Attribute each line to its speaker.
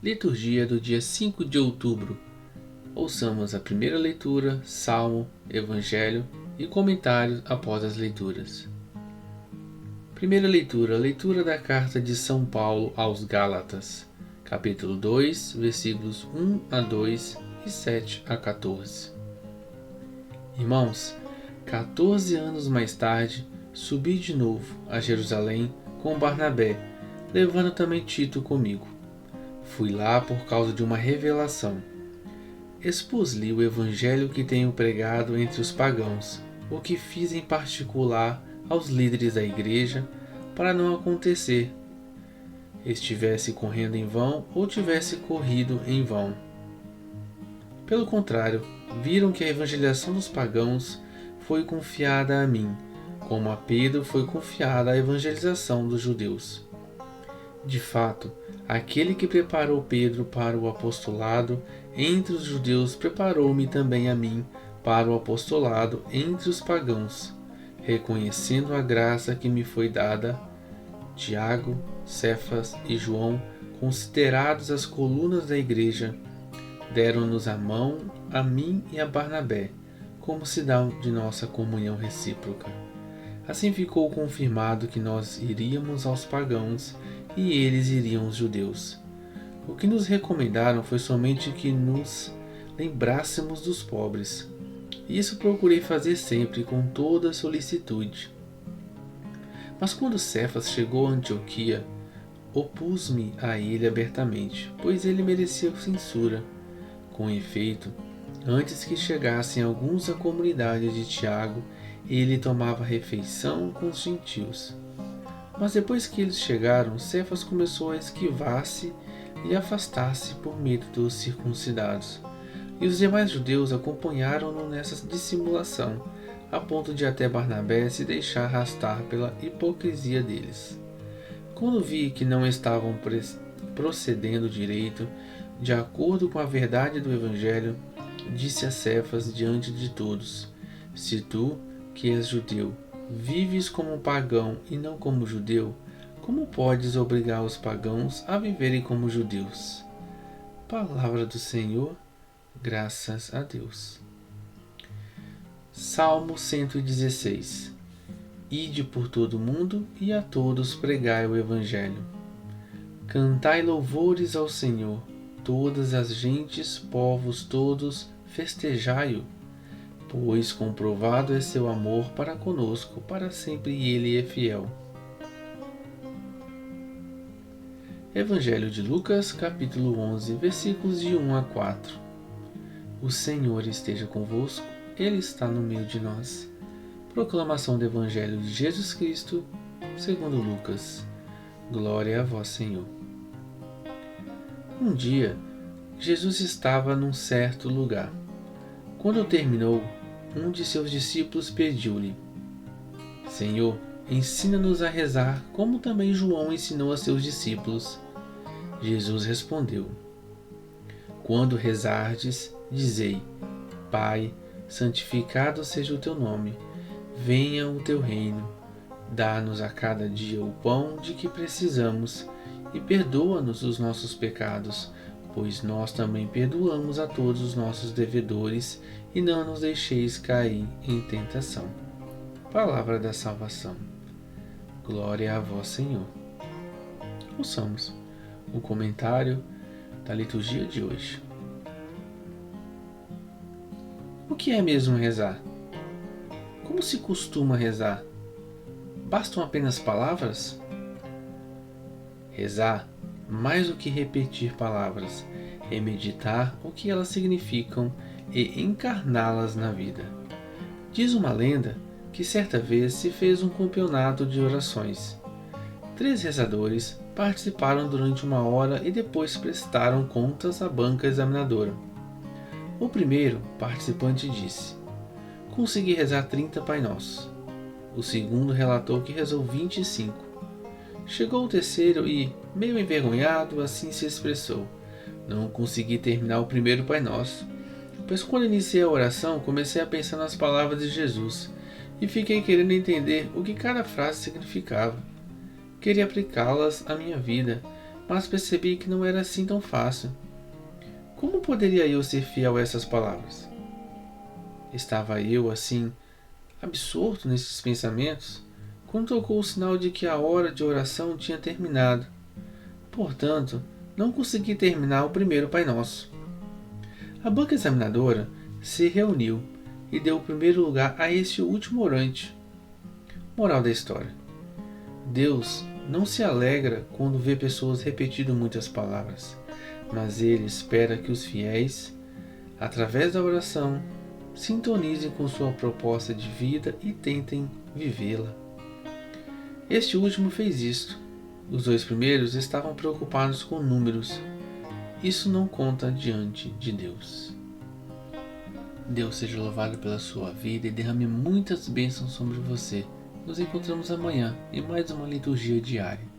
Speaker 1: Liturgia do dia 5 de outubro. Ouçamos a primeira leitura, Salmo, Evangelho e comentários após as leituras. Primeira leitura, leitura da carta de São Paulo aos Gálatas, capítulo 2, versículos 1 a 2 e 7 a 14. Irmãos, 14 anos mais tarde, subi de novo a Jerusalém com Barnabé, levando também Tito comigo. Fui lá por causa de uma revelação. Expus-lhe o evangelho que tenho pregado entre os pagãos, o que fiz em particular aos líderes da igreja, para não acontecer estivesse correndo em vão ou tivesse corrido em vão. Pelo contrário, viram que a evangelização dos pagãos foi confiada a mim, como a Pedro foi confiada a evangelização dos judeus. De fato, aquele que preparou Pedro para o apostolado entre os judeus preparou-me também a mim para o apostolado entre os pagãos, reconhecendo a graça que me foi dada. Tiago, Cefas e João, considerados as colunas da igreja, deram-nos a mão a mim e a Barnabé, como sinal de nossa comunhão recíproca. Assim ficou confirmado que nós iríamos aos pagãos e eles iriam aos judeus. O que nos recomendaram foi somente que nos lembrássemos dos pobres. Isso procurei fazer sempre com toda solicitude. Mas quando Cefas chegou a Antioquia, opus-me a ele abertamente, pois ele merecia censura. Com efeito, antes que chegassem alguns da comunidade de Tiago, ele tomava refeição com os gentios. Mas depois que eles chegaram, Cefas começou a esquivar-se e afastar-se por medo dos circuncidados. E os demais judeus acompanharam-no nessa dissimulação, a ponto de até Barnabé se deixar arrastar pela hipocrisia deles. Quando vi que não estavam procedendo direito, de acordo com a verdade do Evangelho, disse a Cefas diante de todos: Se tu, que és judeu, vives como um pagão e não como judeu, como podes obrigar os pagãos a viverem como judeus? Palavra do Senhor, graças a Deus. Salmo 116. Ide por todo o mundo e a todos pregai o Evangelho. Cantai louvores ao Senhor, todas as gentes, povos todos, festejai-o. Pois comprovado é seu amor para conosco, para sempre ele é fiel. Evangelho de Lucas, capítulo 11, versículos de 1 a 4. O Senhor esteja convosco, Ele está no meio de nós. Proclamação do Evangelho de Jesus Cristo, segundo Lucas. Glória a vós, Senhor. Um dia, Jesus estava num certo lugar. Quando terminou, um de seus discípulos pediu-lhe: Senhor, ensina-nos a rezar, como também João ensinou a seus discípulos. Jesus respondeu: Quando rezardes, dizei: Pai, santificado seja o teu nome, venha o teu reino, dá-nos a cada dia o pão de que precisamos e perdoa-nos os nossos pecados, pois nós também perdoamos a todos os nossos devedores, e não nos deixeis cair em tentação. Palavra da salvação. Glória a vós, Senhor. Ouçamos o comentário da liturgia de hoje. O que é mesmo rezar? Como se costuma rezar? Bastam apenas palavras? Rezar, mais do que repetir palavras, é meditar o que elas significam e encarná-las na vida. Diz uma lenda que certa vez se fez um campeonato de orações. 3 rezadores participaram durante 1 hora e depois prestaram contas à banca examinadora. O primeiro participante disse: Consegui rezar 30 Pai Nosso. O segundo relatou que rezou 25. Chegou o terceiro e, meio envergonhado, assim se expressou: Não consegui terminar o primeiro Pai Nosso, pois quando iniciei a oração comecei a pensar nas palavras de Jesus e fiquei querendo entender o que cada frase significava. Queria aplicá-las à minha vida mas percebi que não era assim tão fácil. Como poderia eu ser fiel a essas palavras? Estava eu, assim, absorto nesses pensamentos, quando tocou o sinal de que a hora de oração tinha terminado. Portanto, não consegui terminar o primeiro Pai Nosso. A banca examinadora se reuniu e deu o primeiro lugar a este último orante. Moral da história: Deus não se alegra quando vê pessoas repetindo muitas palavras, mas Ele espera que os fiéis, através da oração, sintonizem com sua proposta de vida e tentem vivê-la. Este último fez isto. Os dois primeiros estavam preocupados com números. Isso não conta diante de Deus. Deus seja louvado pela sua vida e derrame muitas bênçãos sobre você. Nos encontramos amanhã em mais uma liturgia diária.